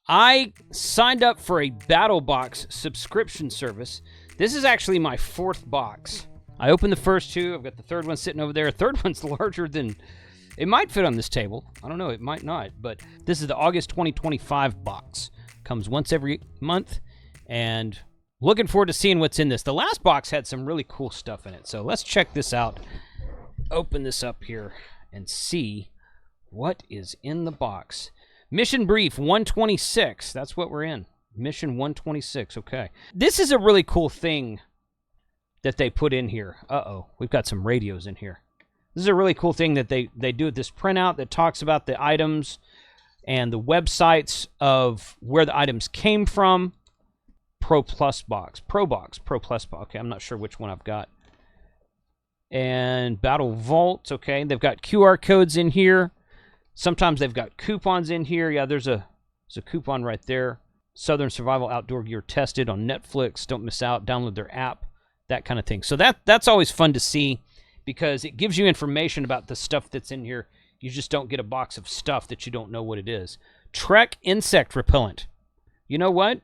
I signed up for a Battlebox subscription service. This is actually my 4th box. I opened the first 2. I've got the 3rd one sitting over there. 3rd one's larger than... It might fit on this table. I don't know. It might not. But this is the August 2025 box. Comes once every month. And looking forward to seeing what's in this. The last box had some really cool stuff in it. So let's check this out. Open this up here and see what is in the box. Mission Brief 126. That's what we're in. Mission 126. Okay. This is a really cool thing that they put in here. Uh-oh. We've got some radios in here. This is a really cool thing that they do. This printout that talks about the items and the websites of where the items came from. Pro Plus box. Pro Plus box. Okay, I'm not sure which one I've got. And Battle Vault. Okay, they've got QR codes in here. Sometimes they've got coupons in here. Yeah, there's a coupon right there. Southern Survival Outdoor Gear tested on Netflix. Don't miss out. Download their app. That kind of thing. So that's always fun to see because it gives you information about the stuff that's in here. You just don't get a box of stuff that you don't know what it is. Trek Insect Repellent. You know what?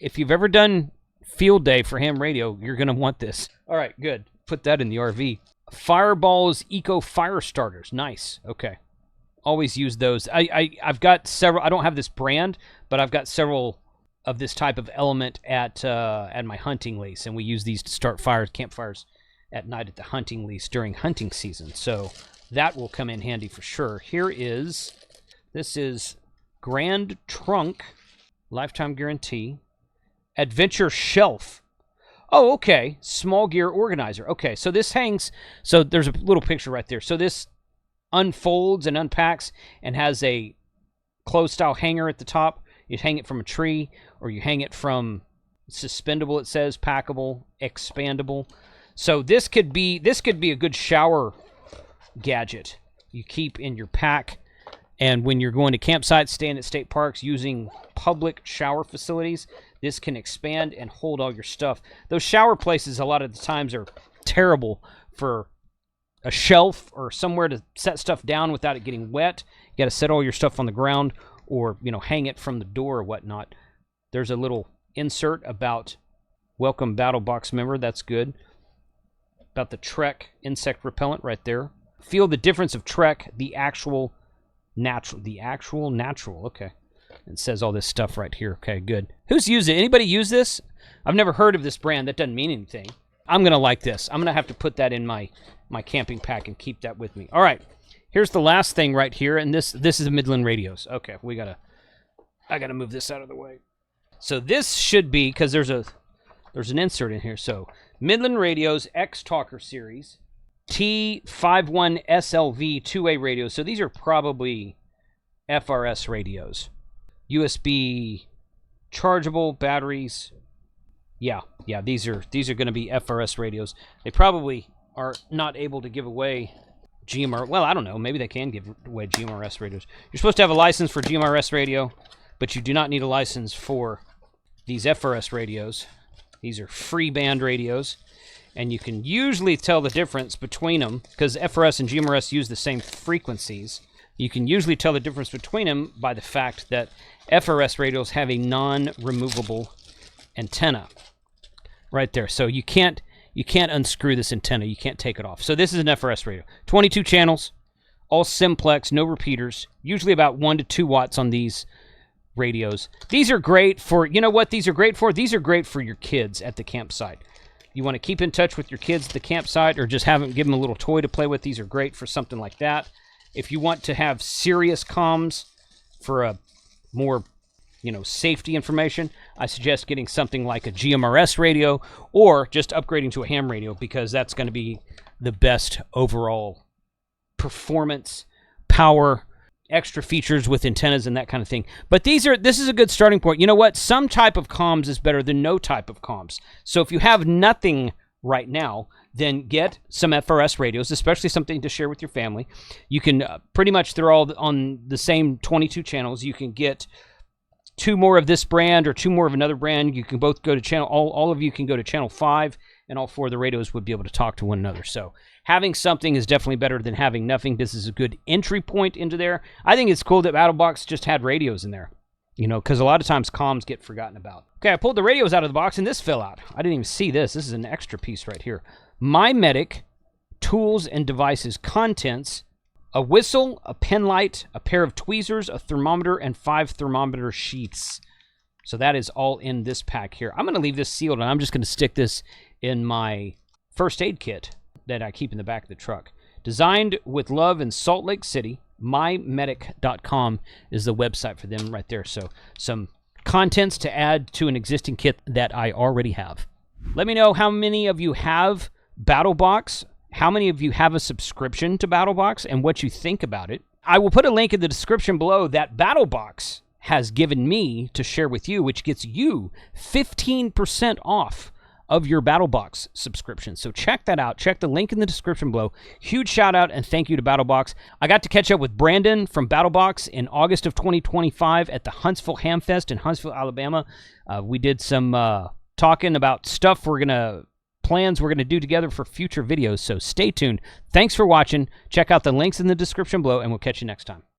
If you've ever done field day for ham radio, you're going to want this. All right, good. Put that in the RV. Fireball's Eco Fire Starters. Nice. Okay. Always use those. I've got several. I don't have this brand, but I've got several of this type of element at my hunting lease, and we use these to start campfires at night at the hunting lease during hunting season. So that will come in handy for sure. This is Grand Trunk, lifetime guarantee. Adventure Shelf. Oh, okay. Small gear organizer. Okay, so this hangs. So there's a little picture right there. So this unfolds and unpacks and has a closed style hanger at the top. You hang it from a tree, or you hang it from suspendable. It says packable, expandable. So this could be a good shower gadget you keep in your pack. And when you're going to campsites, staying at state parks, using public shower facilities, this can expand and hold all your stuff. Those shower places a lot of the times are terrible for a shelf or somewhere to set stuff down without it getting wet. You got to set all your stuff on the ground or, hang it from the door or whatnot. There's a little insert about welcome Battlebox member. That's good. About the Trek insect repellent right there. Feel the difference of Trek, the actual natural. Okay. It says all this stuff right here. Okay, good. Who's used it? Anybody use this? I've never heard of this brand. That doesn't mean anything. I'm going to like this. I'm going to have to put that in my camping pack and keep that with me. All right. Here's the last thing right here, and this is the Midland radios. Okay, I got to move this out of the way. So this should be, because there's an insert in here. So Midland Radios X Talker Series, T51 SLV 2A radios. So these are probably FRS radios. USB chargeable batteries. Yeah, these are going to be FRS radios. They probably are not able to give away GMR. Well, I don't know. Maybe they can give away GMRS radios. You're supposed to have a license for GMRS radio, but you do not need a license for these FRS radios. These are free band radios, and you can usually tell the difference between them because FRS and GMRS use the same frequencies. You can usually tell the difference between them by the fact that FRS radios have a non-removable antenna right there. So you can't unscrew this antenna. You can't take it off. So this is an FRS radio. 22 channels, all simplex, no repeaters, usually about 1 to 2 watts on these radios. These are great for, you know what these are great for? These are great for your kids at the campsite. You want to keep in touch with your kids at the campsite or just give them a little toy to play with. These are great for something like that. If you want to have serious comms for a more, safety information, I suggest getting something like a GMRS radio or just upgrading to a ham radio because that's going to be the best overall performance, power, extra features with antennas and that kind of thing. But this is a good starting point. You know what? Some type of comms is better than no type of comms. So if you have nothing right now, then get some FRS radios, especially something to share with your family. You can pretty much, they're all on the same 22 channels. You can get 2 more of this brand or 2 more of another brand. You can both go to channel, all of you can go to channel 5, and all 4 of the radios would be able to talk to one another. So having something is definitely better than having nothing. This is a good entry point into there. I think it's cool that Battlebox just had radios in there. You know, because a lot of times comms get forgotten about. Okay, I pulled the radios out of the box, and this fell out. I didn't even see this. This is an extra piece right here. My Medic, tools and devices, contents, a whistle, a pen light, a pair of tweezers, a thermometer, and 5 thermometer sheaths. So that is all in this pack here. I'm going to leave this sealed, and I'm just going to stick this in my first aid kit that I keep in the back of the truck. Designed with love in Salt Lake City. mymedic.com is the website for them right there. So some contents to add to an existing kit that I already have. Let me know how many of you have Battlebox, how many of you have a subscription to Battlebox, and what you think about it. I will put a link in the description below that Battlebox has given me to share with you, which gets you 15% off of your Battlebox subscription. So check that out. Check the link in the description below. Huge shout out and thank you to Battlebox. I got to catch up with Brandon from Battlebox in August of 2025 at the Huntsville Hamfest in Huntsville, Alabama. We did some talking about stuff plans we're going to do together for future videos. So stay tuned. Thanks for watching. Check out the links in the description below, and we'll catch you next time.